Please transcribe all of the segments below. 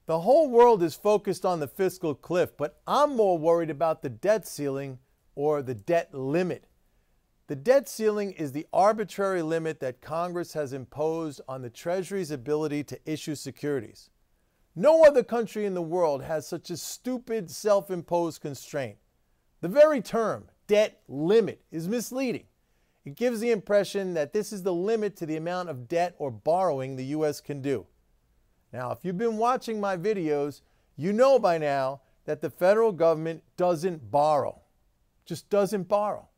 The whole world is focused on the fiscal cliff, but I'm more worried about the debt ceiling or the debt limit. The debt ceiling is the arbitrary limit that Congress has imposed on the Treasury's ability to issue securities. No other country in the world has such a stupid self-imposed constraint. The very term, debt limit, is misleading. It gives the impression that this is the limit to the amount of debt or borrowing the U.S. can do. Now, if you've been watching my videos, you know by now that the federal government doesn't borrow. Just doesn't borrow.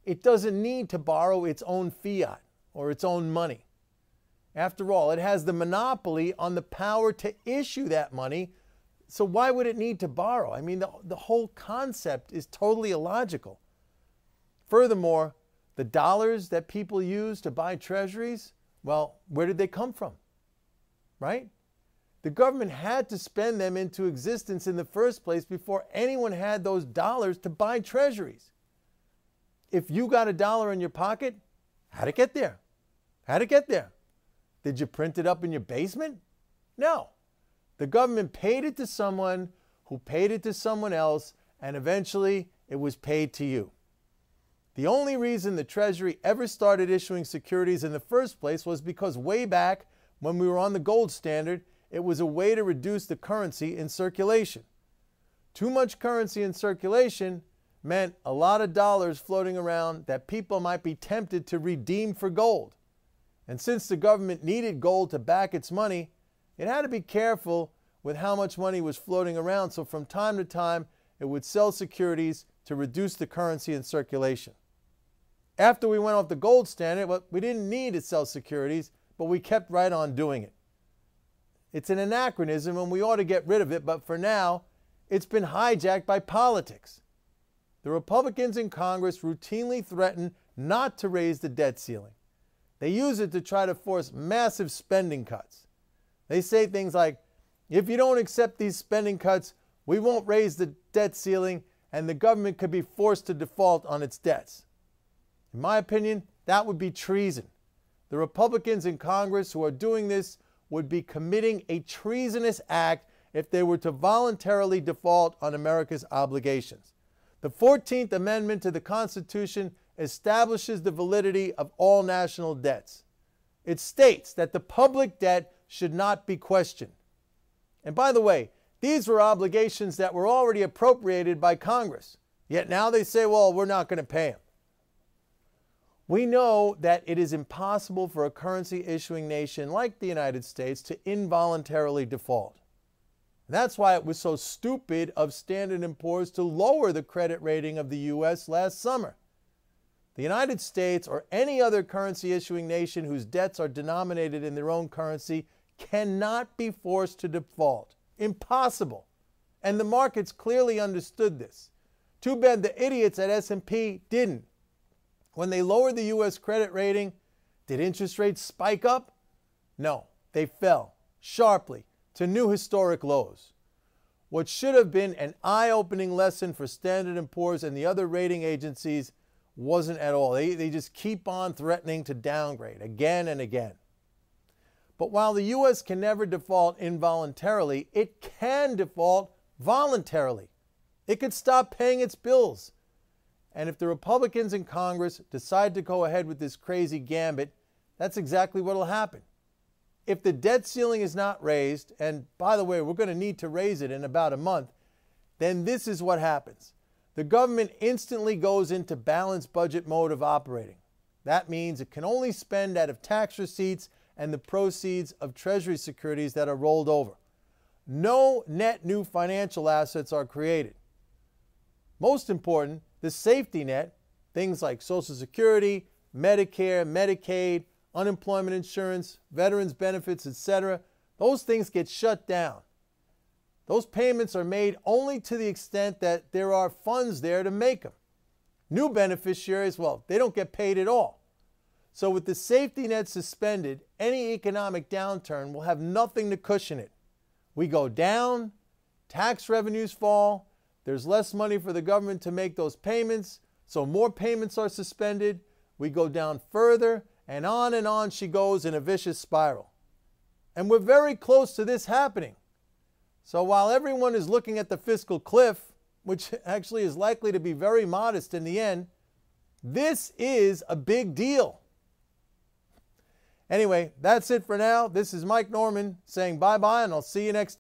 It doesn't need to borrow its own fiat or its own money. After all, it has the monopoly on the power to issue that money, so why would it need to borrow? I mean, the whole concept is totally illogical. Furthermore, the dollars that people use to buy treasuries, well, where did they come from? Right? The government had to spend them into existence in the first place before anyone had those dollars to buy treasuries. If you got $1 in your pocket, how'd it get there? How'd it get there? Did you print it up in your basement? No. The government paid it to someone who paid it to someone else, and eventually it was paid to you. The only reason the Treasury ever started issuing securities in the first place was because way back when we were on the gold standard, it was a way to reduce the currency in circulation. Too much currency in circulation meant a lot of dollars floating around that people might be tempted to redeem for gold. And since the government needed gold to back its money, it had to be careful with how much money was floating around, so from time to time it would sell securities to reduce the currency in circulation. After we went off the gold standard, well, we didn't need to sell securities, but we kept right on doing it. It's an anachronism and we ought to get rid of it, but for now, it's been hijacked by politics. The Republicans in Congress routinely threaten not to raise the debt ceiling. They use it to try to force massive spending cuts. They say things like, if you don't accept these spending cuts, we won't raise the debt ceiling and the government could be forced to default on its debts. In my opinion, that would be treason. The Republicans in Congress who are doing this would be committing a treasonous act if they were to voluntarily default on America's obligations. The 14th Amendment to the Constitution establishes the validity of all national debts. It states that the public debt should not be questioned. And by the way, these were obligations that were already appropriated by Congress. Yet now they say, well, we're not going to pay them. We know that it is impossible for a currency issuing nation like the United States to involuntarily default. And that's why it was so stupid of Standard & Poor's to lower the credit rating of the U.S. last summer. The United States or any other currency issuing nation whose debts are denominated in their own currency cannot be forced to default. Impossible. And the markets clearly understood this. Too bad the idiots at S&P didn't. When they lowered the U.S. credit rating, did interest rates spike up? No, they fell sharply to new historic lows. What should have been an eye-opening lesson for Standard & Poor's and the other rating agencies wasn't at all. They just keep on threatening to downgrade again and again. But while the U.S. can never default involuntarily, it can default voluntarily. It could stop paying its bills. And if the Republicans in Congress decide to go ahead with this crazy gambit, that's exactly what will happen. If the debt ceiling is not raised, and by the way, we're going to need to raise it in about a month, then this is what happens. The government instantly goes into balanced budget mode of operating. That means it can only spend out of tax receipts and the proceeds of Treasury securities that are rolled over. No net new financial assets are created. Most important, the safety net, things like Social Security, Medicare, Medicaid, unemployment insurance, veterans benefits, etc., those things get shut down. Those payments are made only to the extent that there are funds there to make them. New beneficiaries, well, they don't get paid at all. So with the safety net suspended, any economic downturn will have nothing to cushion it. We go down, tax revenues fall, there's less money for the government to make those payments, so more payments are suspended. We go down further, and on she goes in a vicious spiral. And we're very close to this happening. So while everyone is looking at the fiscal cliff, which actually is likely to be very modest in the end, this is a big deal. Anyway, that's it for now. This is Mike Norman saying bye-bye, and I'll see you next time.